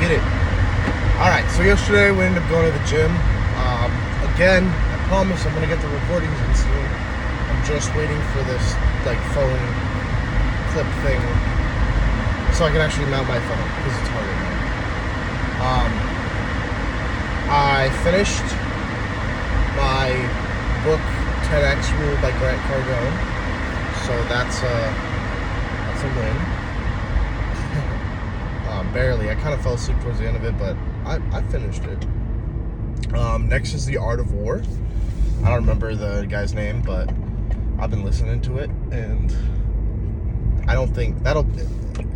get it. Alright, so yesterday we ended up going to the gym. Again, I promise I'm going to get the recordings in soon. I'm just waiting for this phone clip thing so I can actually mount my phone because it's harder now. I finished my book 10X Rule by Grant Cardone, so that's a win. Barely. I kind of fell asleep towards the end of it, but I finished it. Next is The Art of War. I don't remember the guy's name, but I've been listening to it, and I don't think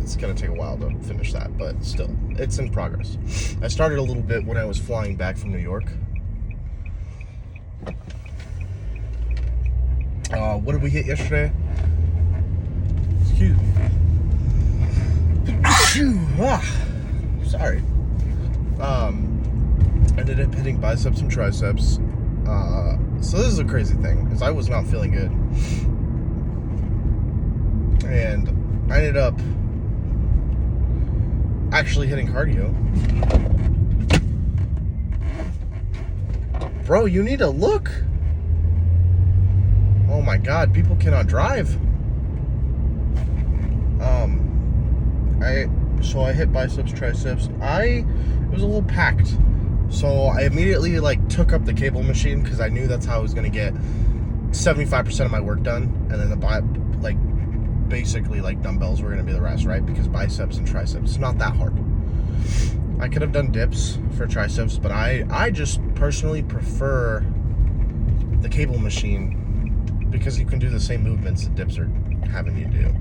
it's gonna take a while to finish that, but still, it's in progress. I started a little bit when I was flying back from New York. What did we hit yesterday? Excuse me. Sorry. Ended up hitting biceps and triceps. So this is a crazy thing, because I was not feeling good. And I ended up actually hitting cardio. Bro, you need to look. Oh my god, people cannot drive. So I hit biceps, triceps. It was a little packed. So I immediately took up the cable machine because I knew that's how I was gonna get 75% of my work done, and then basically dumbbells were gonna be the rest, right? Because biceps and triceps, it's not that hard. I could have done dips for triceps, but I just personally prefer the cable machine because you can do the same movements that dips are having you do.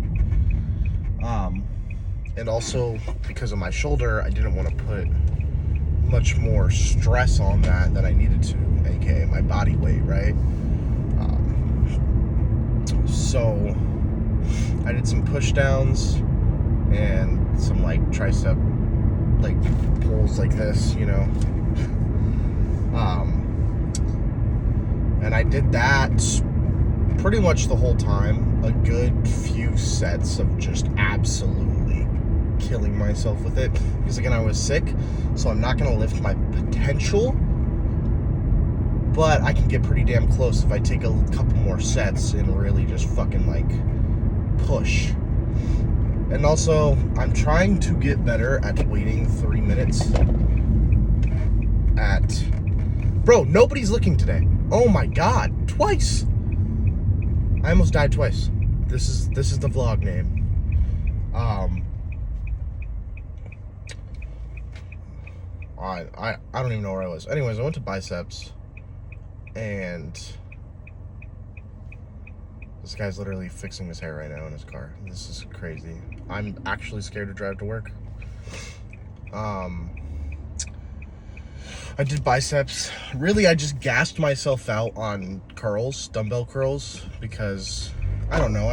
And also because of my shoulder, I didn't want to put much more stress on that than I needed to, aka my body weight, right? So I did some push downs and some tricep pulls like this, you know. And I did that pretty much the whole time, a good few sets of just absolutely killing myself with it, because again, I was sick, so I'm not going to lift my potential, but I can get pretty damn close if I take a couple more sets and really just fucking push. And also, I'm trying to get better at waiting 3 minutes bro, nobody's looking today. Oh my god, twice. I almost died twice. This is the vlog name. I don't even know where I was. Anyways, I went to biceps, and this guy's literally fixing his hair right now in his car. This is crazy. I'm actually scared to drive to work. I did biceps. Really, I just gassed myself out on curls, dumbbell curls, because I don't know,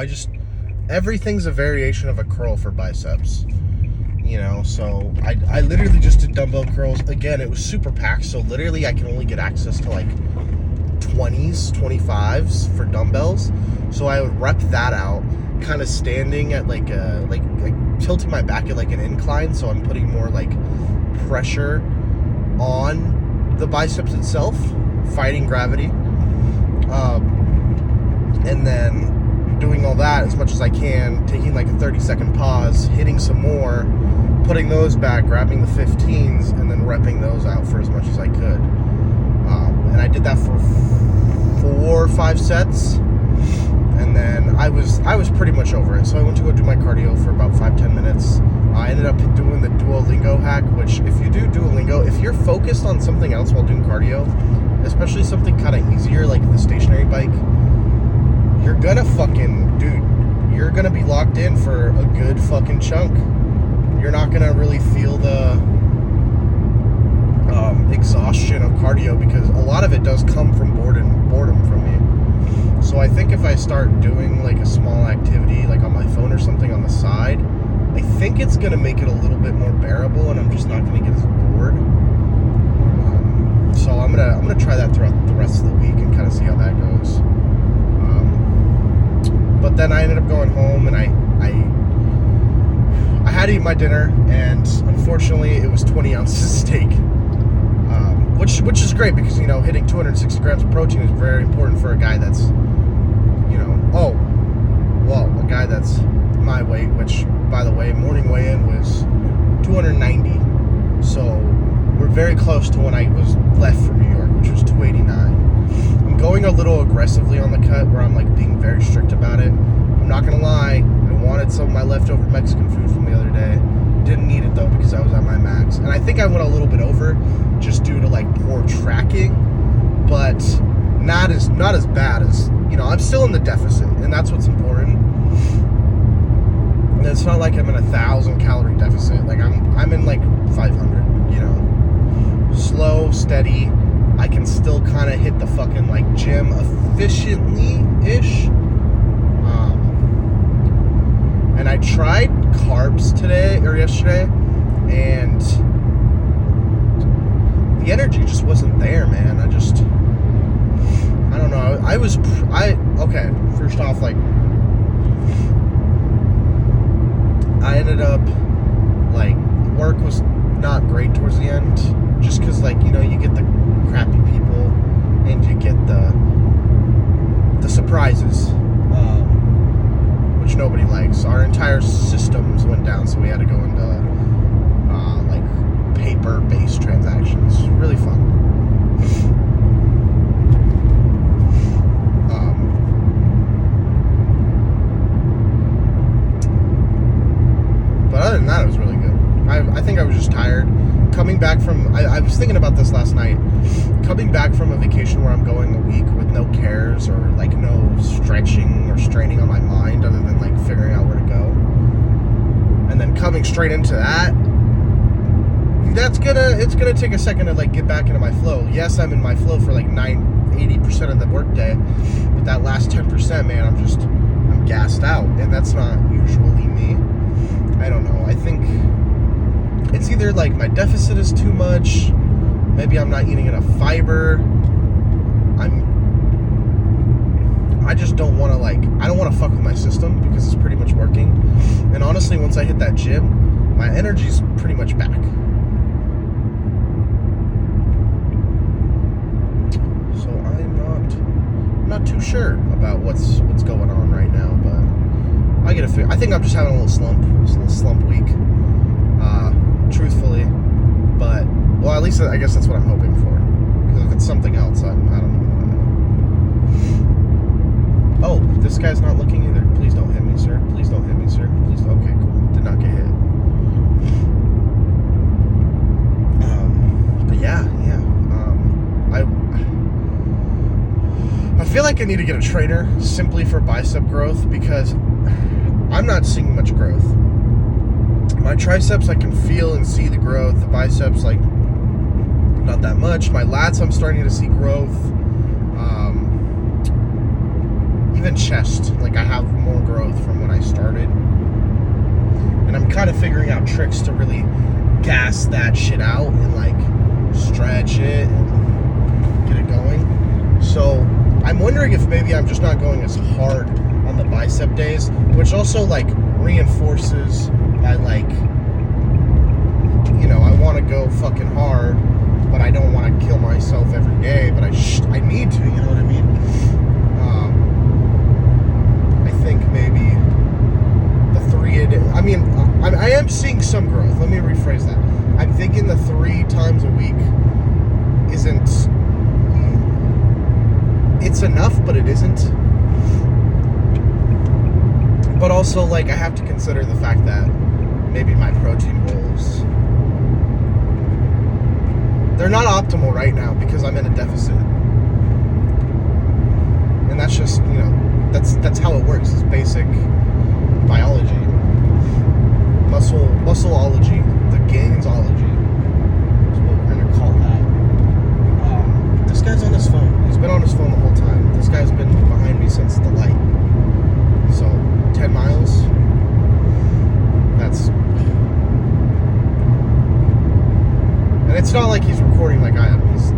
everything's a variation of a curl for biceps, you know. So I literally just did dumbbell curls. Again, it was super packed, so literally I can only get access to 20s, 25s for dumbbells. So I would rep that out, kind of standing at tilting my back at an incline, so I'm putting more pressure on the biceps itself, fighting gravity, and then doing all that as much as I can, taking a 30-second pause, hitting some more, putting those back, grabbing the 15s, and then repping those out for as much as I could. And I did that for 4 or 5 sets, and then I was pretty much over it. So I went to go do my cardio for about 5-10 minutes. I ended up doing the Duolingo hack, which if you do Duolingo, if you're focused on something else while doing cardio, especially something kind of easier like the stationary bike, you're gonna you're gonna be locked in for a good fucking chunk. You're not gonna really feel the exhaustion of cardio, because a lot of it does come from boredom from me. So I think if I start doing a small activity on my phone or something on the side, I think it's gonna make it a little bit more bearable, and I'm just not gonna get as bored. So I'm gonna try that throughout the rest of the week and kind of see how that goes. But then I ended up going home, and I had to eat my dinner, and unfortunately, it was 20 ounces steak, which is great because, you know, hitting 260 grams of protein is very important for a guy that's, you know, a guy that's my weight, which, by the way, morning weigh-in was 290. So we're very close to when I was left for New York, which was 289. I'm going a little aggressively on the cut where I'm like being very strict about it. I'm not gonna lie, I wanted some of my leftover Mexican food from the other day. Didn't need it though because I was at my max. And I think I went a little bit over just due to like poor tracking, but not as bad as, you know, I'm still in the deficit, and that's what's important. And it's not like I'm in 1,000 calorie deficit. Like I'm in like 500, you know. Slow, steady. I can still kind of hit the fucking like gym efficiently-ish. And I tried carbs yesterday, and the energy just wasn't there, man. I don't know. Okay, first off, like, I ended up, like, work was not great towards the end, just because, like, you know, you get the crappy people, and you get the surprises, which nobody likes. Our entire systems went down, so we had to go into, like, paper-based transactions. Really fun. But other than that, it was really good. I think I was just tired. Coming back from, I was thinking about this last night. Coming back from a vacation where I'm going a week with no cares or like no stretching or straining on my mind other than like figuring out where to go. And then coming straight into that, it's gonna take a second to like get back into my flow. Yes, I'm in my flow for like 80% of the workday, but that last 10%, man, I'm gassed out, and that's not usually me. I don't know. I think it's either like my deficit is too much, maybe I'm not eating enough fiber. I just don't want to I don't want to fuck with my system because it's pretty much working. And honestly, once I hit that gym, my energy's pretty much back. So I'm not too sure about what's going on right now, but I think I'm just having a little slump week, truthfully. But, well, at least I guess that's what I'm hoping for. Because if it's something else, I don't know. Oh, this guy's not looking either. Please don't hit me, sir. Please don't hit me, sir. Please. Okay, cool. Did not get hit. But yeah. I feel like I need to get a trainer simply for bicep growth because I'm not seeing much growth. My triceps, I can feel and see the growth. The biceps, like, not that much. My lats, I'm starting to see growth. Even chest, like, I have more growth from when I started. And I'm kind of figuring out tricks to really gas that shit out and, like, stretch it and get it going. So I'm wondering if maybe I'm just not going as hard on the bicep days, which also, like, reinforces my, like, you know, I want to go fucking hard, but I don't want to kill myself every day, but I need to, you know what I mean? I think maybe the 3 a day, I mean, I am seeing some growth. Let me rephrase that. I'm thinking the 3 times a week isn't, it's enough, but it isn't. But also, like, I have to consider the fact that maybe my protein goals, they're not optimal right now because I'm in a deficit. And that's just, you know, that's how it works. It's basic biology. Muscleology, the gainsology is what we're gonna call that. This guy's on his phone. He's been on his phone the whole time. This guy's been behind me since the light. So 10 miles. That's, and it's not like he's recording like I am. He's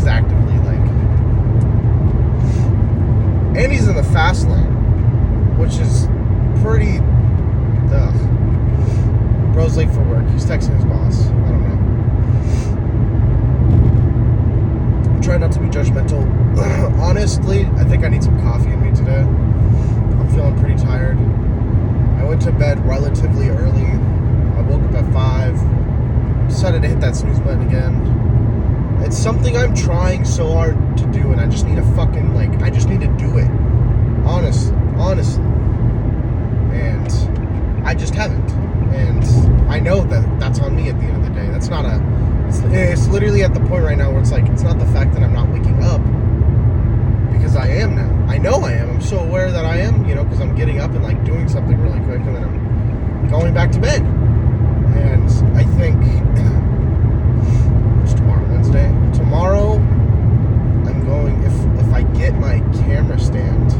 actively like, and he's in the fast lane, which is pretty. Bro's late for work. He's texting his boss. I don't know. I'm trying not to be judgmental. Honestly, I think I need some coffee in me today. I'm feeling pretty tired. I went to bed relatively early. I woke up at 5. Decided to hit that snooze button again. It's something I'm trying so hard to do, and I just need to fucking, I just need to do it. Honestly. And I just haven't. And I know that that's on me at the end of the day. That's not it's literally at the point right now where it's it's not the fact that I'm not waking up, because I am now. I know I am. I'm so aware that I am, because I'm getting up and doing something really quick, and then I'm going back to bed. And I think it's tomorrow, Wednesday. Tomorrow I'm going, if I get my camera stand,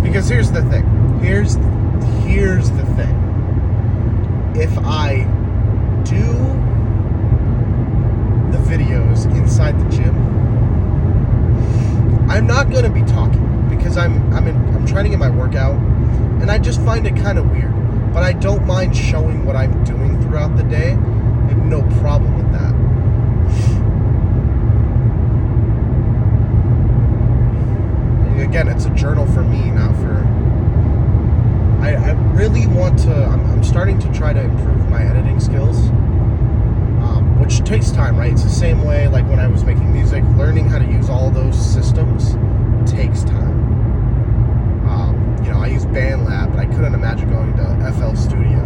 because here's the thing. Here's the thing. If I do the videos inside the gym, I'm not gonna be talking, because I'm trying to get my workout, and I just find it kind of weird. But I don't mind showing what I'm doing throughout the day. I have no problem with that. Again, it's a journal for me, not for... I really want to... I'm starting to try to improve my editing skills, which takes time, right? It's the same way when I was making music. Learning how to use all those systems takes time. I use BandLab, but I couldn't imagine going to FL Studio,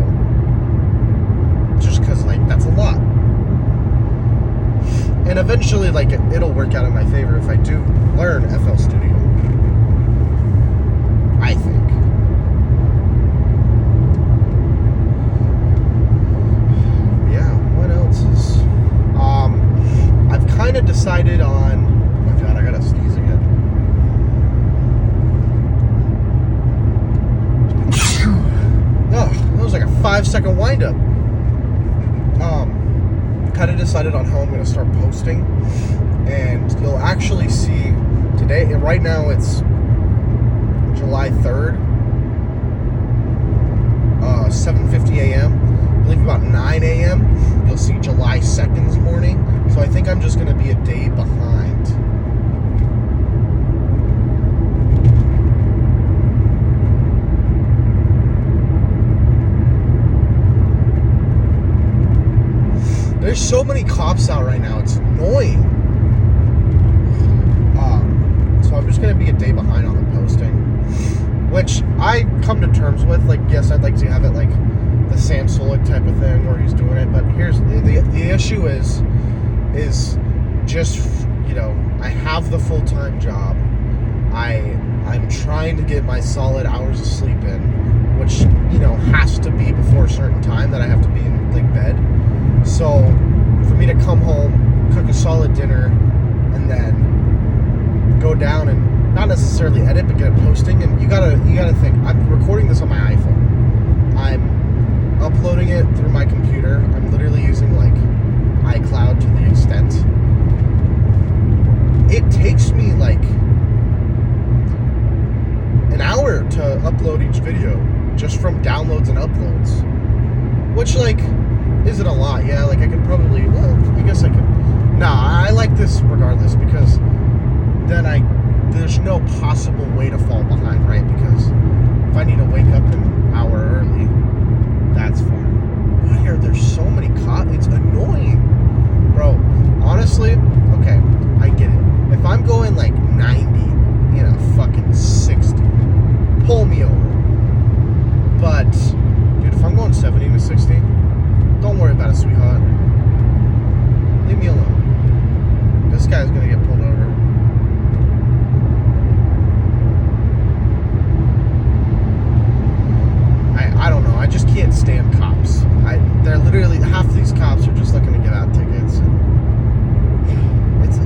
just because that's a lot. And eventually it'll work out in my favor if I do learn FL Studio, I think. Yeah, what else is I've kind of decided on... Oh my god, I gotta sneeze again. Oh, that was like a 5-second wind-up. Kind of decided on how I'm going to start posting, and you'll actually see today. Right now it's July 3rd, 7:50 a.m. I believe about 9 a.m. you'll see July 2nd's morning. So I think I'm just going to be a day behind. There's so many cops out right now. It's annoying. So I'm just going to be a day behind on the posting, which I come to terms with. Yes, I'd like to have it the Sam Sulek type of thing where he's doing it. But here's the issue is just, I have the full-time job. I'm trying to get my solid hours of sleep in, which, has to be before a certain time that I have to be in bed. So for me to come home, cook a solid dinner, and then go down and not necessarily edit, but get it posting, and you gotta think, I'm recording this on my iPhone. I'm uploading it through my computer. I'm literally using iCloud to the extent. It takes me an hour to upload each video just from downloads and uploads, which is it a lot? Yeah, I could probably, I guess I could. Nah, I like this regardless, because then there's no possible way to fall behind, right? Because if I need to wake up an hour early, that's fine. There's so many cops. It's annoying. Bro, honestly, okay, I get it. If I'm going 90 in a fucking 60, pull me over. But, dude, if I'm going 70 to 60, don't worry about it, sweetheart. Leave me alone. This guy's gonna get pulled over. I don't know. I just can't stand cops. They're literally, half of these cops are just looking to give out tickets. And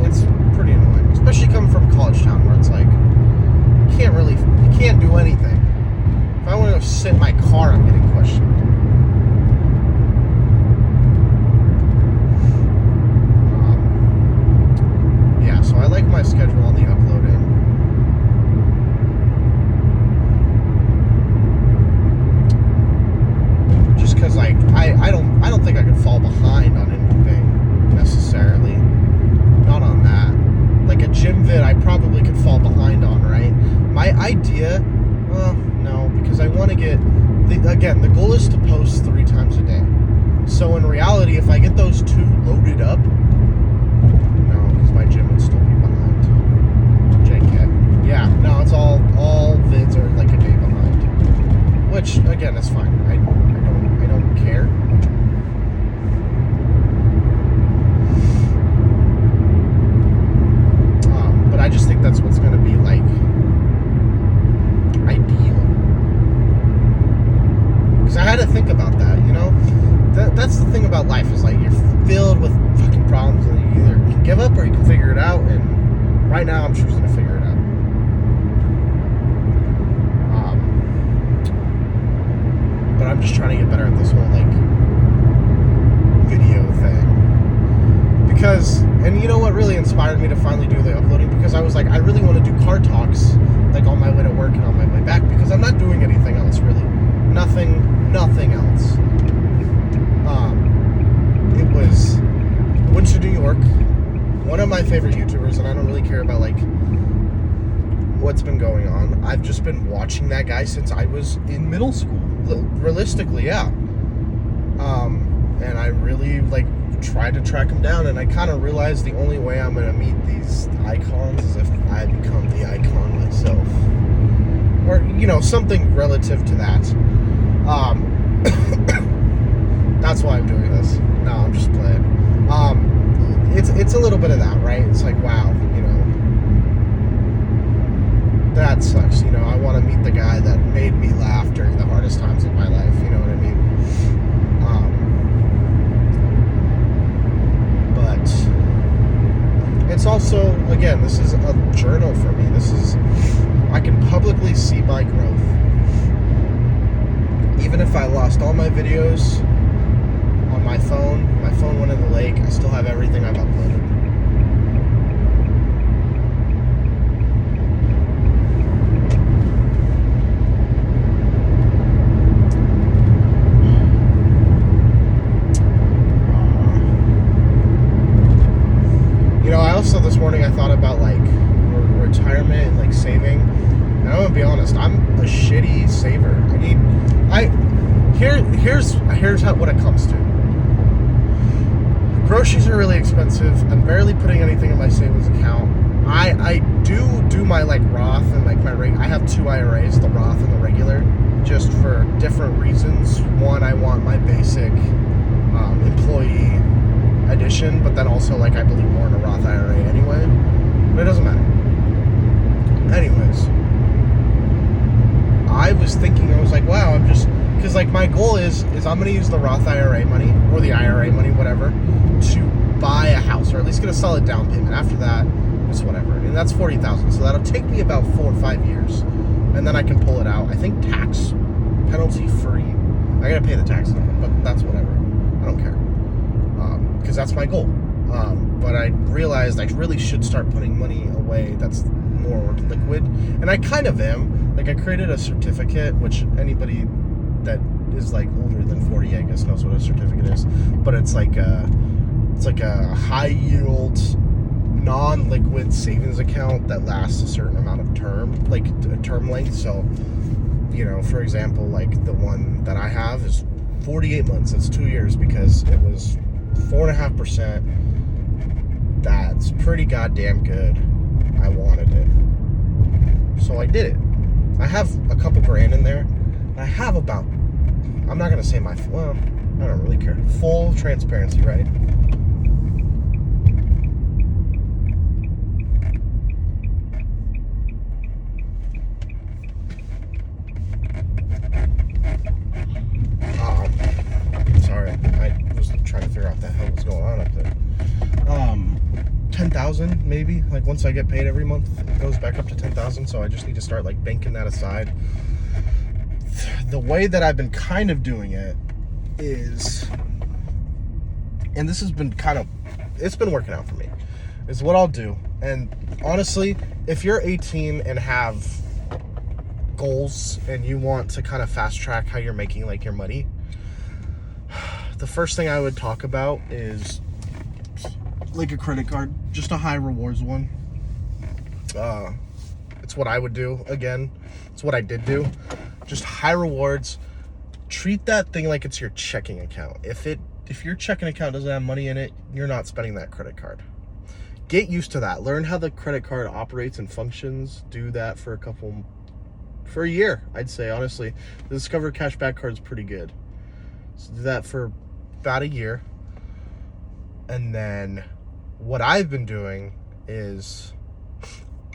it's pretty annoying, especially coming from a college town where it's you can't do anything. If I want to go sit in my car, I'm getting questioned. So I like my schedule on the uploading. I don't think I could fall behind on anything necessarily. Not on that. Like a gym vid, I probably could fall behind on, right? My idea, well, no, because I want to get, the goal is to post 3 times a day. So in reality, if I get those 2 loaded up, no, because my gym would still be behind. JK. Yeah, no, it's all vids are like a day behind. Which, again, is fine. I don't care. But I just think that's what's going to be, like, ideal. Because I had to think about that, you know? That's the thing about life, is, like, you're filled with fucking problems, and you either can give up or you can figure it out, and right now I'm choosing to figure it out. But I'm just trying to get better at this whole, like, video thing. Because, and you know what really inspired me to finally do the uploading? Because I was like, I really want to do car talks, like on my way to work and on my way back, because I'm not doing anything else, really. Nothing else. It was, went to New York, one of my favorite YouTubers, and I don't really care about, like, what's been going on. I've just been watching that guy since I was in middle school. Realistically, yeah. And I really, like, tried to track him down, and I kind of realized the only way I'm going to meet these icons is if I become the icon myself. Or, you know, something relative to that. That's why I'm doing this. No, I'm just playing. It's a little bit of that, right? It's like, wow, you know, that sucks. You know, I want to meet the guy that made me laugh during the hardest times of my life. You know what I mean? But it's also, again, this is a journal for me. I can publicly see my growth. Even if I lost all my videos on my phone went in the lake, I still have everything I've uploaded. You know, I also, this morning, I thought about, like, retirement and, like, saving. And I'm gonna be honest, I'm a shitty saver. Here's what it comes to. Groceries are really expensive. I'm barely putting anything in my savings account. I do my, like, Roth and, like, I have 2 IRAs, the Roth and the regular, just for different reasons. One, I want my basic employee addition, but then also, like, I believe more in a Roth IRA anyway. But it doesn't matter. Anyways, I was thinking, I was like, wow, I'm just, because, like, my goal is I'm going to use the Roth IRA money, or the IRA money, whatever, to buy a house, or at least get a solid down payment. After that, it's whatever. And that's $40,000, so that'll take me about 4 or 5 years. And then I can pull it out. I think tax penalty free. I got to pay the tax on it, but that's whatever. I don't care. Because that's my goal. But I realized I really should start putting money away that's more liquid. And I kind of am. Like, I created a certificate, which anybody that is, like, older than 40, I guess, knows what a certificate is. But it's like a high yield, non-liquid savings account that lasts a certain amount of term, like term length. So, you know, for example, like the one that I have is 48 months. It's 2 years because it was 4.5%. That's pretty goddamn good. I wanted it, so I did it. I have a couple grand in there. I have about, I'm not gonna say I don't really care. Full transparency, right? Sorry, I was trying to figure out what the hell was going on up there. 10,000 maybe. Like, once I get paid every month, it goes back up to 10,000. So I just need to start, like, banking that aside. The way that I've been kind of doing it is, and this has been it's been working out for me, is what I'll do. And honestly, if you're 18 and have goals and you want to kind of fast track how you're making, like, your money, the first thing I would talk about is like a credit card, just a high rewards one. It's what I would do. Again, it's what I did do. Just high rewards. Treat that thing like it's your checking account. If your checking account doesn't have money in it, you're not spending that credit card. Get used to that. Learn how the credit card operates and functions. Do that for a year, I'd say, honestly. The Discover Cashback card is pretty good. So do that for about a year. And then what I've been doing is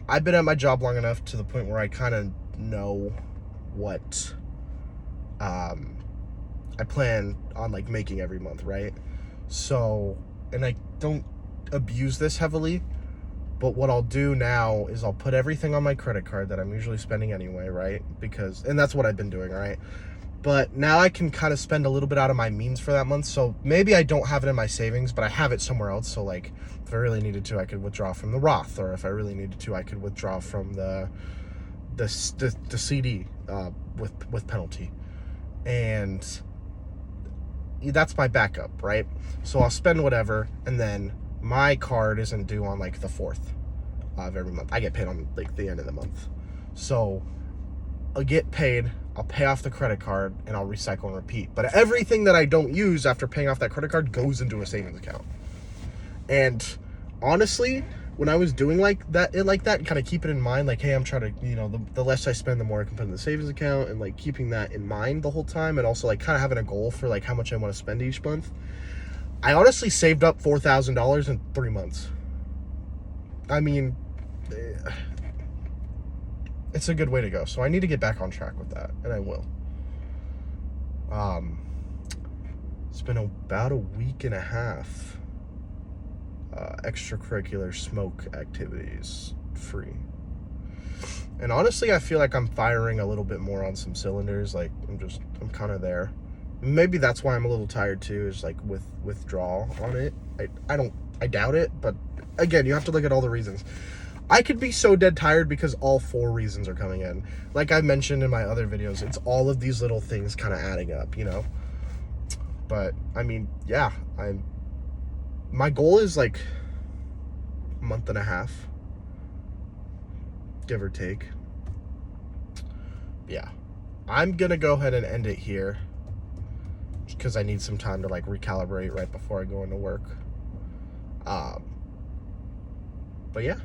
I've been at my job long enough to the point where I kind of know what I plan on like making every month, right? So, and I don't abuse this heavily, but what I'll do now is I'll put everything on my credit card that I'm usually spending anyway, right? And that's what I've been doing, right? But now I can kind of spend a little bit out of my means for that month. So maybe I don't have it in my savings, but I have it somewhere else. So like if I really needed to, I could withdraw from the Roth, or if I really needed to, I could withdraw from the CD with penalty. And that's my backup, right? So I'll spend whatever, and then my card isn't due on like the 4th of every month. I get paid on like the end of the month. So I'll get paid, I'll pay off the credit card, and I'll recycle and repeat. But everything that I don't use after paying off that credit card goes into a savings account. And honestly, when I was doing like that, kind of keep it in mind, like, hey, I'm trying to, the less I spend, the more I can put in the savings account, and like keeping that in mind the whole time, and also like kind of having a goal for like how much I want to spend each month. I honestly saved up $4,000 in 3 months. I mean, it's a good way to go. So I need to get back on track with that, and I will. It's been about a week and a half. Extracurricular smoke activities free. And honestly, I feel like I'm firing a little bit more on some cylinders. Like I'm kind of there. Maybe that's why I'm a little tired too, is like with withdrawal on it. I doubt it, but again, you have to look at all the reasons. I could be so dead tired because all 4 reasons are coming in. Like I mentioned in my other videos, it's all of these little things kind of adding up, But I mean, yeah, my goal is like a month and a half, give or take. Yeah, I'm gonna go ahead and end it here because I need some time to like recalibrate right before I go into work. But yeah.